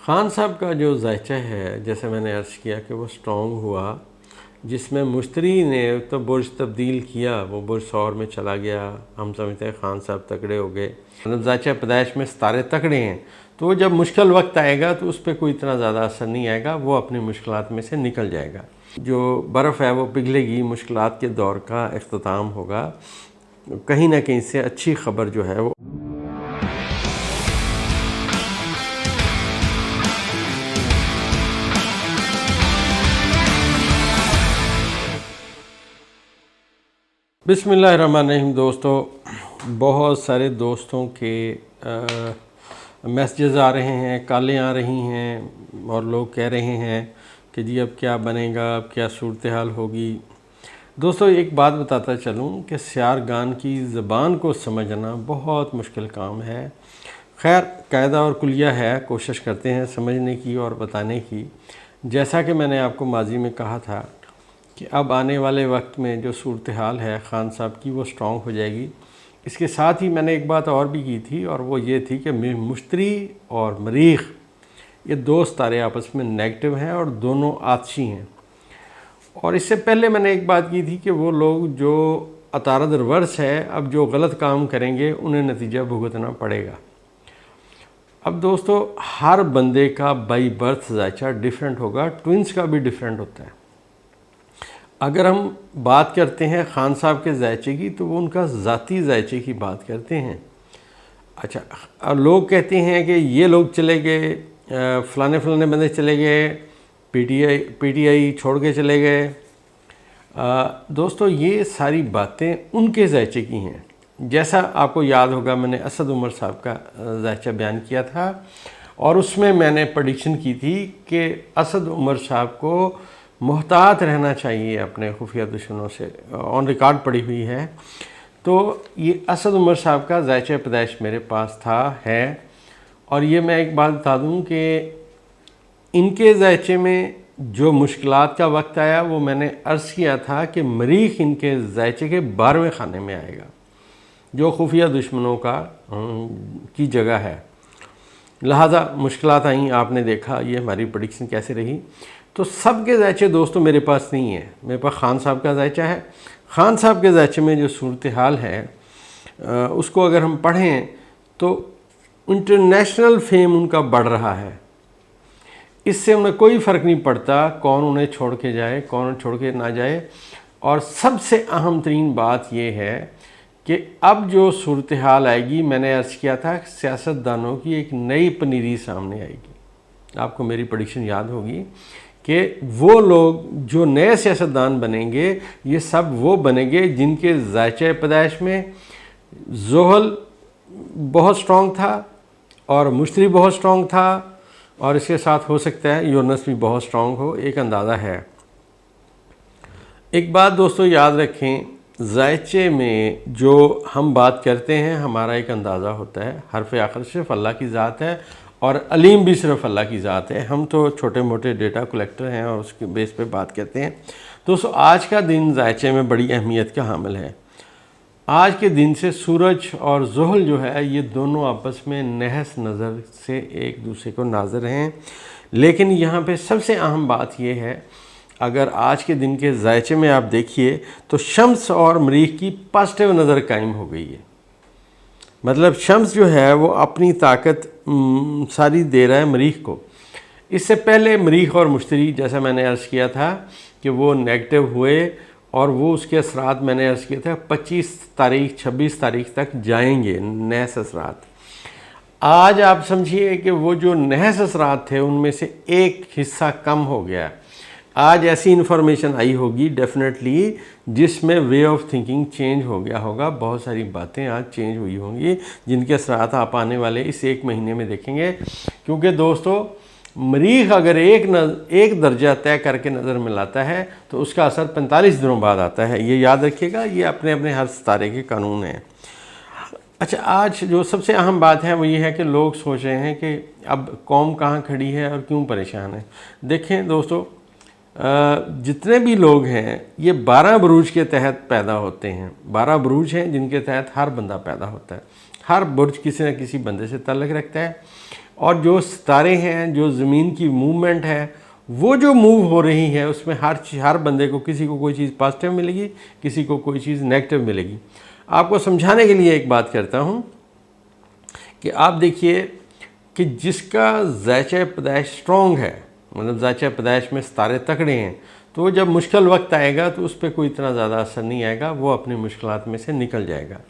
ख़ान साहब का जो जायचा है, जैसे मैंने अर्ज़ किया कि वो स्ट्रॉन्ग हुआ, जिसमें मुश्तरी ने तो बुर्ज तब्दील किया, वो बुर्ज सौर में चला गया। हम समझते हैं ख़ान साहब तगड़े हो गए, मतलब जायचा पैदाइश में सितारे तगड़े हैं, तो वो जब मुश्किल वक्त आएगा तो उस पर कोई इतना ज़्यादा असर नहीं आएगा, वो अपनी मुश्किलात में से निकल जाएगा। जो बर्फ़ है वो पिघलेगी, मुश्किलात के दौर का इख्तिताम होगा, कहीं ना कहीं से अच्छी ख़बर जो है वो बिस्मिल्लाहिर्रहमानिर्रहीम। दोस्तों, बहुत सारे दोस्तों के मैसेजेस आ रहे हैं, कॉलें आ रही हैं और लोग कह रहे हैं कि जी अब क्या बनेगा, अब क्या सूरत हाल होगी। दोस्तों, एक बात बताता चलूँ कि स्यार गान की ज़बान को समझना बहुत मुश्किल काम है। खैर, कायदा और कुलिया है, कोशिश करते हैं समझने की और बताने की। जैसा कि मैंने आपको माजी में कहा था कि अब आने वाले वक्त में जो सूरत हाल है ख़ान साहब की, वो स्ट्रॉन्ग हो जाएगी। इसके साथ ही मैंने एक बात और भी की थी, और वो ये थी कि मुश्तरी और मरीख़, ये दो सितारे आपस में नेगेटिव हैं और दोनों आतशी हैं। और इससे पहले मैंने एक बात की थी कि वो लोग जो अतारद रिवर्स है, अब जो गलत काम करेंगे उन्हें नतीजा भुगतना पड़ेगा। अब दोस्तों, हर बंदे का बाई बर्थ जायचा डिफरेंट होगा, ट्विंस का भी डिफरेंट होता है। अगर हम बात करते हैं ख़ान साहब के जायचे की, तो वो उनका ज़ाती जायचे की बात करते हैं। अच्छा, अब लोग कहते हैं कि ये लोग चले गए, फ़लाने बंदे चले गए, पीटीआई छोड़ के चले गए। दोस्तों, ये सारी बातें उनके जायचे की हैं। जैसा आपको याद होगा, मैंने असद उमर साहब का जायचा बयान किया था और उसमें मैंने प्रेडिक्शन की थी कि असद उमर साहब को मोहतात रहना चाहिए अपने खुफिया दुश्मनों से, ऑन रिकॉर्ड पड़ी हुई है। तो ये असद उमर साहब का जायचा पैदाइश मेरे पास है। और ये मैं एक बात बता दूं कि इनके जायचे में जो मुश्किलात का वक्त आया, वो मैंने अर्ज़ किया था कि मरीख़ इनके जायचे के 12वें खाने में आएगा, जो खुफिया दुश्मनों की जगह है। लिहाजा मुश्किलात आई, आपने देखा ये हमारी प्रेडिक्शन कैसे रही। तो सब के जायचे दोस्तों मेरे पास नहीं है, मेरे पास ख़ान साहब का जायचा है। ख़ान साहब के जायचे में जो सूरत हाल है उसको अगर हम पढ़ें तो इंटरनेशनल फेम उनका बढ़ रहा है। इससे उन्हें कोई फ़र्क नहीं पड़ता कौन उन्हें छोड़ के जाए, कौन छोड़ के ना जाए। और सबसे अहम तरीन बात यह है कि अब जो सूरत हाल आएगी, मैंने अर्ज़ किया था, सियासतदानों की एक नई पनीरी सामने आएगी। आपको मेरी प्रेडिक्शन याद होगी कि वो लोग जो नए सियासतदान बनेंगे, ये सब वो बनेंगे जिनके जायचे पैदाइश में ज़ोहल बहुत स्ट्रॉन्ग था और मुश्तरी बहुत स्ट्रॉन्ग था, और इसके साथ हो सकता है यूरनस भी बहुत स्ट्रॉन्ग हो, एक अंदाज़ा है। एक बात दोस्तों याद रखें, जायचे में जो हम बात करते हैं हमारा एक अंदाज़ा होता है। हरफ आखिर सिर्फ अल्लाह की ज़ात है और अलीम भी सिर्फ अल्लाह की ज़ात है। हम तो छोटे मोटे डेटा कलेक्टर हैं और उसके बेस पे बात करते हैं। दोस्तों, आज का दिन जायचे में बड़ी अहमियत का हामिल है। आज के दिन से सूरज और ज़ोहल जो है, ये दोनों आपस में नहस नज़र से एक दूसरे को नाज़र हैं। लेकिन यहाँ पे सबसे अहम बात यह है, अगर आज के दिन के जायचे में आप देखिए तो शम्स और मरीख़ की पॉजिटिव नज़र कायम हो गई है। मतलब शम्स जो है वो अपनी ताकत सारी दे रहा है मरीख़ को। इससे पहले मरीख़ और मुश्तरी, जैसा मैंने अर्ज़ किया था कि वो नेगेटिव हुए और वो उसके असरात मैंने अर्ज़ किया था 25 तारीख 26 तारीख तक जाएंगे, नहस असरात। आज आप समझिए कि वो जो नहस असरात थे उनमें से एक हिस्सा कम हो गया। आज ऐसी इन्फॉर्मेशन आई होगी डेफिनेटली जिसमें वे ऑफ थिंकिंग चेंज हो गया होगा। बहुत सारी बातें आज चेंज हुई होंगी जिनके असरात आप आने वाले इस एक महीने में देखेंगे। क्योंकि दोस्तों, मरीख़ अगर एक दर्जा तय करके नज़र में लाता है तो उसका असर 45 दिनों बाद आता है। ये याद रखिएगा, ये अपने अपने हर सितारे के कानून हैं। अच्छा, आज जो सबसे अहम बात है वो ये है कि लोग सोच रहे हैं कि अब कौम कहाँ खड़ी है और क्यों परेशान है। देखें दोस्तों, जितने भी लोग हैं ये 12 बुरूज के तहत पैदा होते हैं। 12 बुरूज हैं जिनके तहत हर बंदा पैदा होता है। हर बुर्ज किसी न किसी बंदे से ताल्लुक़ रखता है। और जो सितारे हैं, जो ज़मीन की मूवमेंट है, वो जो मूव हो रही है उसमें हर बंदे को, किसी को कोई चीज़ पॉजिटिव मिलेगी, किसी को कोई चीज़ नेगेटिव मिलेगी। आपको समझाने के लिए एक बात करता हूँ कि आप देखिए कि जिसका ज़ायचा पैदाइश स्ट्रॉन्ग है, मतलब ज़ायचा पैदाइश में सितारे तकड़े हैं, तो जब मुश्किल वक्त आएगा तो उस पर कोई इतना ज़्यादा असर नहीं आएगा, वो अपनी मुश्किलात में से निकल जाएगा।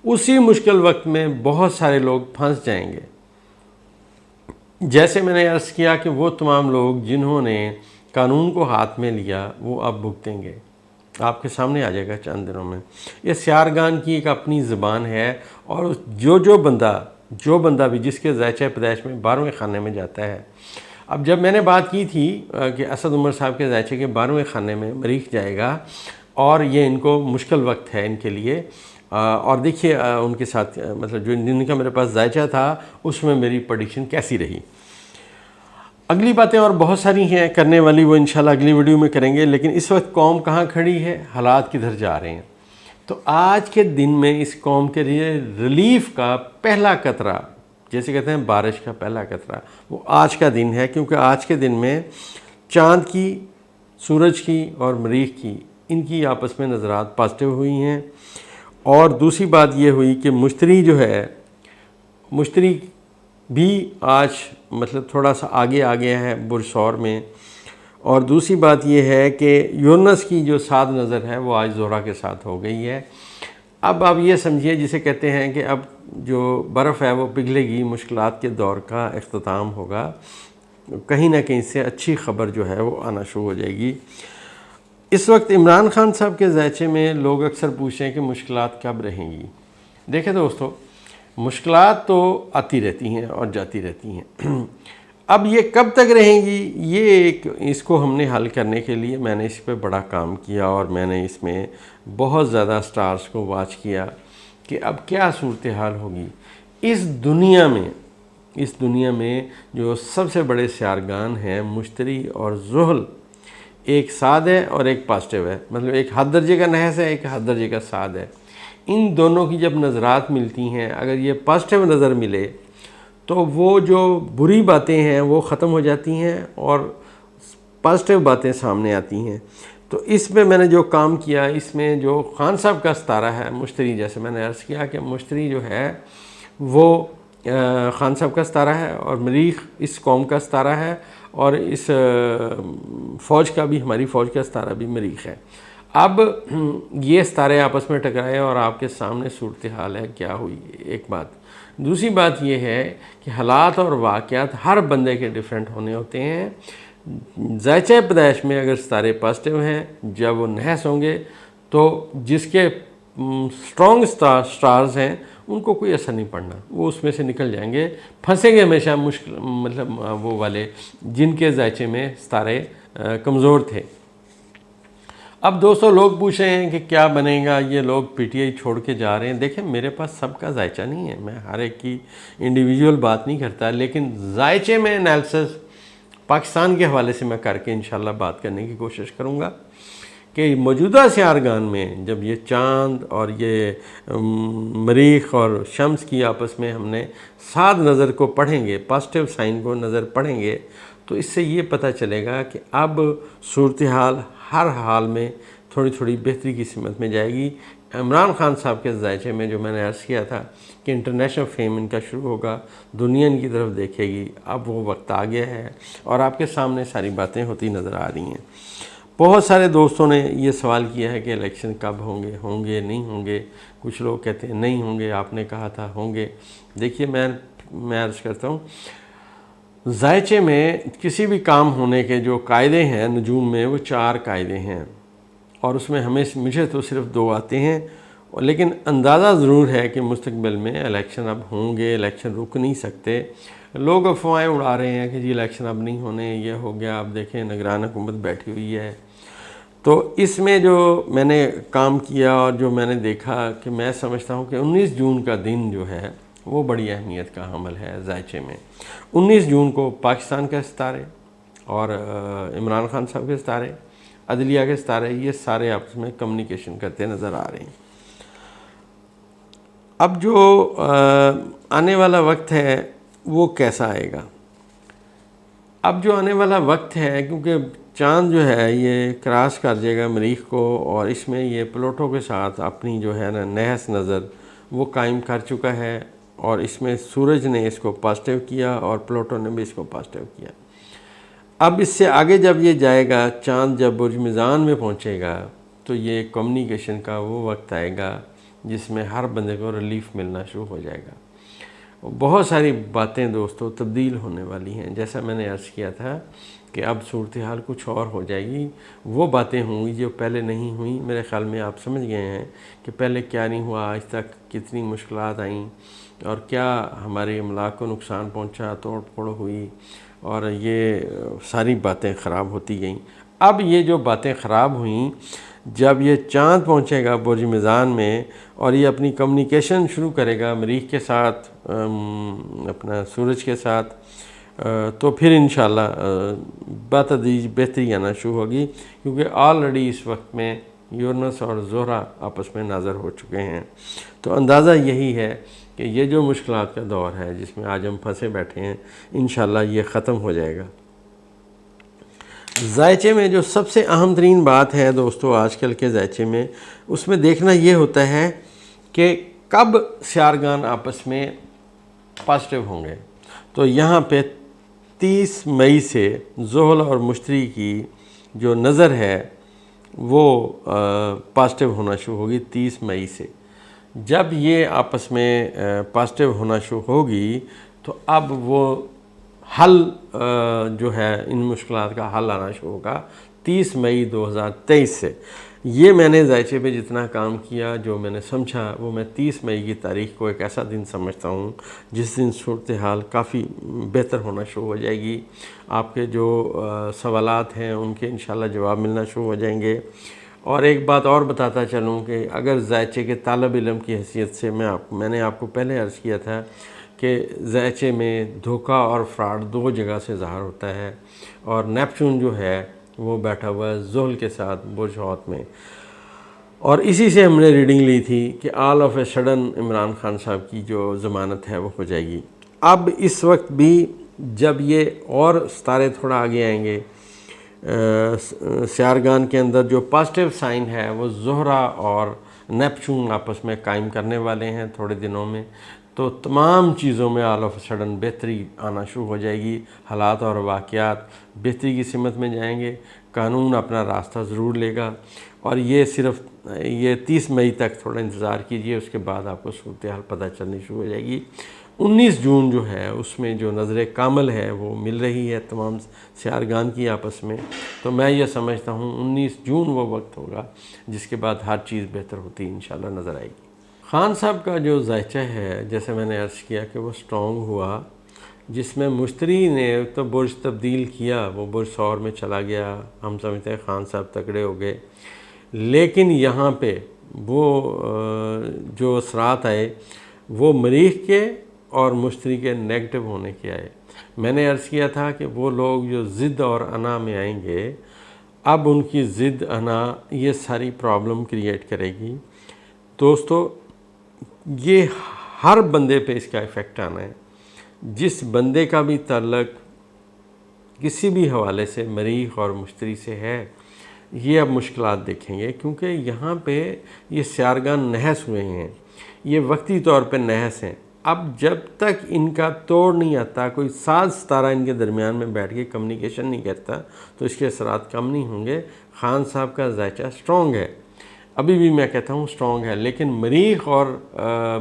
उसी मुश्किल वक्त में बहुत सारे लोग फंस जाएंगे। जैसे मैंने अर्ज़ किया कि वो तमाम लोग जिन्होंने कानून को हाथ में लिया वो अब भुगतेंगे। आपके सामने आ जाएगा चंद दिनों में। ये सियारगान की एक अपनी ज़बान है, और जो बंदा भी जिसके ज़ायचा पैदाइश में 12वें खाने में जाता है। अब जब मैंने बात की थी कि असद उमर साहब के ज़ायचे के 12वें खाने में मरीख जाएगा, और ये इनको मुश्किल वक्त है इनके लिए। और देखिए उनके साथ मतलब जो जिनका मेरे पास ज़ायचा था उसमें मेरी प्रेडिक्शन कैसी रही। अगली बातें और बहुत सारी हैं करने वाली, वो इंशाल्लाह अगली वीडियो में करेंगे। लेकिन इस वक्त कौम कहाँ खड़ी है, हालात किधर जा रहे हैं, तो आज के दिन में इस कौम के लिए रिलीफ का पहला कतरा, जैसे कहते हैं बारिश का पहला कतरा, वो आज का दिन है। क्योंकि आज के दिन में चाँद की, सूरज की और मरीख की, इनकी आपस में नज़रात पॉजिटिव हुई हैं। और दूसरी बात ये हुई कि मुश्तरी जो है, मुश्तरी भी आज मतलब थोड़ा सा आगे आ गया है बुरसौर में। और दूसरी बात ये है कि यूरनस की जो सात नज़र है वो आज ज़ोहरा के साथ हो गई है। अब आप ये समझिए, जिसे कहते हैं कि अब जो बर्फ़ है वो पिघलेगी, मुश्किलात के दौर का इख्तिताम होगा, कहीं ना कहीं से अच्छी ख़बर जो है वो आना शुरू हो जाएगी। इस वक्त इमरान खान साहब के ज़ायचे में लोग अक्सर पूछें कि मुश्किलात कब रहेंगी। देखें दोस्तों, मुश्किलात तो आती रहती हैं और जाती रहती हैं। अब ये कब तक रहेंगी, ये इसको हमने हल करने के लिए मैंने इस पर बड़ा काम किया, और मैंने इसमें बहुत ज़्यादा स्टार्स को वॉच किया कि अब क्या सूरत हाल होगी इस दुनिया में। जो सबसे बड़े सियारगान हैं मुश्तरी और ज़ुहल, एक साद है और एक पॉजिटिव है, मतलब एक हद दर्जे का नहस है, एक हद दर्जे का साद है। इन दोनों की जब नज़रात मिलती हैं, अगर ये पॉजिटिव नज़र मिले तो वो जो बुरी बातें हैं वो ख़त्म हो जाती हैं और पॉजिटिव बातें सामने आती हैं। तो इसमें मैंने जो काम किया, इसमें जो खान साहब का सितारा है मुश्तरी, जैसे मैंने अर्ज़ किया कि मुश्तरी जो है वो खान साहब का सितारा है, और मरीख इस कौम का सितारा है, और इस फ़ौज का भी, हमारी फ़ौज का सितारा भी मरीख है। अब ये सितारे आपस में टकराए और आपके सामने सूरत हाल है क्या हुई, एक बात। दूसरी बात ये है कि हालात और वाक़यात हर बंदे के डिफरेंट होने होते हैं। ज़ायचा पैदाइश में अगर सितारे पॉजिटिव हैं, जब वो नहस होंगे तो जिसके स्ट्रॉन्ग स्टार्स हैं उनको कोई असर नहीं पड़ना, वो उसमें से निकल जाएंगे। फंसेंगे हमेशा मुश्किल, मतलब वो वाले जिनके ज़ायचे में सितारे कमज़ोर थे। अब दोस्तों लोग पूछ रहे हैं कि क्या बनेगा, ये लोग पीटीआई छोड़ के जा रहे हैं। देखें, मेरे पास सबका ज़ायचा नहीं है, मैं हर एक की इंडिविजुअल बात नहीं करता, लेकिन ज़ायचे में एनालिसिस पाकिस्तान के हवाले से मैं करके इंशाल्लाह बात करने की कोशिश करूँगा कि मौजूदा सियारगान में जब ये चाँद और ये मरीख और शम्स की आपस में हमने सात नज़र को पढ़ेंगे, पॉजिटिव साइन को नज़र पढ़ेंगे, तो इससे ये पता चलेगा कि अब सूरत हाल हर हाल में थोड़ी थोड़ी बेहतरी की सिमत में जाएगी। इमरान खान साहब के ज़ायचे में जो मैंने अर्ज़ किया था कि इंटरनेशनल फेम इनका शुरू होगा, दुनिया इनकी तरफ देखेगी, अब वो वक्त आ गया है और आपके सामने सारी बातें होती नज़र आ रही हैं। बहुत सारे दोस्तों ने ये सवाल किया है कि इलेक्शन कब होंगे नहीं होंगे। कुछ लोग कहते हैं नहीं होंगे, आपने कहा था होंगे। देखिए, मैं अर्ज़ करता हूँ, ज़ायचे में किसी भी काम होने के जो कायदे हैं नजूम में, वो 4 कायदे हैं, और उसमें मुझे तो सिर्फ 2 आते हैं। लेकिन अंदाज़ा ज़रूर है कि मुस्तकबिल में इलेक्शन अब होंगे, इलेक्शन रुक नहीं सकते। लोग अफवाहें उड़ा रहे हैं कि जी इलेक्शन अब नहीं होने, ये हो गया। अब देखें, निगरान हुकूमत बैठी हुई है। तो इसमें जो मैंने काम किया और जो मैंने देखा, कि मैं समझता हूँ कि 19 जून का दिन जो है वो बड़ी अहमियत का हमल है ज़ायचे में। 19 जून को पाकिस्तान के सितारे और इमरान खान साहब के सितारे, अदलिया के सितारे, ये सारे आपस में कम्युनिकेशन करते नज़र आ रहे हैं। अब जो आने वाला वक्त है वो कैसा आएगा। अब जो आने वाला वक्त है, क्योंकि चाँद जो है ये क्रॉस कर जाएगा मरीख को, और इसमें ये प्लूटो के साथ अपनी जो है ना नहस नज़र वो कायम कर चुका है, और इसमें सूरज ने इसको पॉजिटिव किया और प्लूटो ने भी इसको पॉजिटिव किया। अब इससे आगे जब ये जाएगा, चाँद जब बुर्ज मीज़ान में पहुँचेगा, तो ये कम्युनिकेशन का वो वक्त आएगा जिसमें हर बंदे को रिलीफ मिलना शुरू हो जाएगा। बहुत सारी बातें दोस्तों तब्दील होने वाली हैं। जैसा मैंने अर्ज़ किया था कि अब सूरत हाल कुछ और हो जाएगी, वो बातें होंगी जो पहले नहीं हुई। मेरे ख़्याल में आप समझ गए हैं कि पहले क्या नहीं हुआ, आज तक कितनी मुश्किलात आईं और क्या हमारे अमलाक को नुकसान पहुंचा, तोड़ फोड़ हुई, और ये सारी बातें ख़राब होती गईं। अब ये जो बातें ख़राब हुईं, जब ये चाँद पहुंचेगा बुर्ज मीज़ान में और ये अपनी कम्युनिकेशन शुरू करेगा मरीख के साथ, अपना सूरज के साथ, तो फिर इंशाल्लाह बतदरीज बेहतरी आना शुरू होगी, क्योंकि ऑलरेडी इस वक्त में यूरनस और ज़ोहरा आपस में नाज़र हो चुके हैं। तो अंदाज़ा यही है कि ये जो मुश्किलात का दौर है जिसमें आज हम फंसे बैठे हैं, इंशाल्लाह ये ख़त्म हो जाएगा। जायचे में जो सबसे अहम तरीन बात है दोस्तों आजकल के जायचे में, उसमें देखना ये होता है कि कब सियारगान आपस में पॉजिटिव होंगे। तो यहाँ पे 30 मई से ज़ोहल और मुश्तरी की जो नज़र है वो पॉजिटिव होना शुरू होगी 30 मई से। जब ये आपस में पॉजिटिव होना शुरू होगी, तो अब वो हल जो है इन मुश्किलात का हल आना शुरू होगा 30 मई 2023 से। ये मैंने जायचे पे जितना काम किया, जो मैंने समझा, वो मैं 30 मई की तारीख़ को एक ऐसा दिन समझता हूँ जिस दिन सूरत हाल काफ़ी बेहतर होना शुरू हो जाएगी। आपके जो सवालात हैं उनके इंशाल्लाह जवाब मिलना शुरू हो जाएंगे। और एक बात और बताता चलूँ कि अगर जायचे के तालब इल्म की हैसियत से मैंने आपको पहले अर्ज़ किया था कि जायचे में धोखा और फ्रॉड दो जगह से ज़ाहिर होता है, और नेपच्यून जो है वो बैठा हुआ है ज़ोहल के साथ बुर्ज हौत में, और इसी से हमने रीडिंग ली थी कि all of a sudden Imran Khan साहब की जो ज़मानत है वो हो जाएगी। अब इस वक्त भी जब ये और सितारे थोड़ा आगे आएंगे, सियारगान के अंदर जो पॉजिटिव साइन है वो ज़ोहरा और नेपच्यून आपस में कायम करने वाले हैं थोड़े दिनों में, तो तमाम चीज़ों में ऑल ऑफ सडन बेहतरी आना शुरू हो जाएगी। हालात और वाक़यात बेहतरी की सिमत में जाएंगे, कानून अपना रास्ता ज़रूर लेगा, और ये सिर्फ ये 30 मई तक थोड़ा इंतज़ार कीजिए, उसके बाद आपको सूरत हाल पता चलनी शुरू हो जाएगी। 19 जून जो है उसमें जो नज़र कामल है वो मिल रही है तमाम सियारगान की आपस में। तो मैं ये समझता हूँ 19 जून वो वक्त होगा जिसके बाद हर चीज़ बेहतर होती इंशाल्लाह नज़र आएगी। खान साहब का जो जायचा है, जैसे मैंने अर्ज़ किया कि वो स्ट्रॉन्ग हुआ, जिसमें मुश्तरी ने तो बुर्ज तब्दील किया, वो बुर्ज सौर में चला गया, हम समझते हैं खान साहब तगड़े हो गए। लेकिन यहाँ पे वो जो असरात आए वो मरीख के और मुश्तरी के नेगेटिव होने के आए। मैंने अर्ज़ किया था कि वो लोग जो ज़िद और अना में आएंगे, अब उनकी ज़िद अना ये सारी प्रॉब्लम क्रिएट करेगी। दोस्तों ये हर बंदे पे इसका इफ़ेक्ट आना है। जिस बंदे का भी ताल्लुक़ किसी भी हवाले से मरीख और मुश्तरी से है, ये अब मुश्किलात देखेंगे, क्योंकि यहाँ पे ये सियारगान नहस हुए हैं, ये वक्ती तौर पे नहस हैं। अब जब तक इनका तोड़ नहीं आता, कोई साज सितारा इनके दरमियान में बैठ के कम्युनिकेशन नहीं करता, तो इसके असरात कम नहीं होंगे। खान साहब का जायचा स्ट्रॉन्ग है, अभी भी मैं कहता हूँ स्ट्रॉन्ग है, लेकिन मरीख और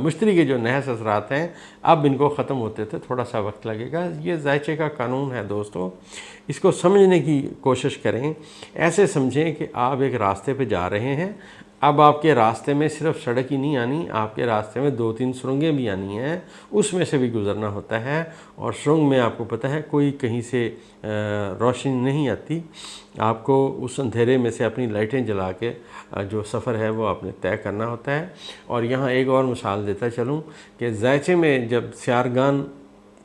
मुश्तरी के जो नहस असरात हैं अब इनको ख़त्म होते थे थोड़ा सा वक्त लगेगा। ये जायचे का कानून है दोस्तों, इसको समझने की कोशिश करें। ऐसे समझें कि आप एक रास्ते पे जा रहे हैं, अब आपके रास्ते में सिर्फ सड़क ही नहीं आनी, आपके रास्ते में 2-3 सुरंगें भी आनी हैं, उसमें से भी गुज़रना होता है। और सुरंग में आपको पता है कोई कहीं से रोशनी नहीं आती, आपको उस अंधेरे में से अपनी लाइटें जला के जो सफ़र है वो आपने तय करना होता है। और यहाँ एक और मिसाल देता चलूँ कि जायचे में जब सियारगान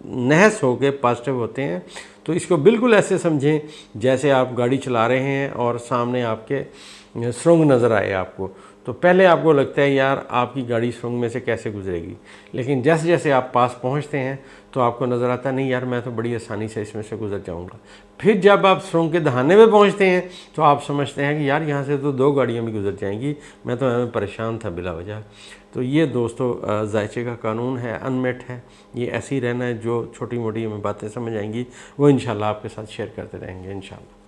नहस हो के पॉजिटिव होते हैं, तो इसको बिल्कुल ऐसे समझें जैसे आप गाड़ी चला रहे हैं और सामने आपके सुरंग नज़र आए आपको, तो पहले आपको लगता है यार आपकी गाड़ी सुरंग में से कैसे गुजरेगी, लेकिन जैसे जैसे आप पास पहुंचते हैं तो आपको नज़र आता है नहीं यार मैं तो बड़ी आसानी से इसमें से गुजर जाऊंगा। फिर जब आप सुरंग के दहाने में पहुंचते हैं तो आप समझते हैं कि यार यहाँ से तो 2 गाड़ियाँ भी गुजर जाएंगी, मैं तो हमें परेशान था बिला वजह। तो ये दोस्तों जायचे का कानून है, अनमेट है, ये ऐसे ही रहना है। जो छोटी मोटी हमें बातें समझ आएंगी वो इंशाल्लाह आपके साथ शेयर करते रहेंगे इंशाल्लाह।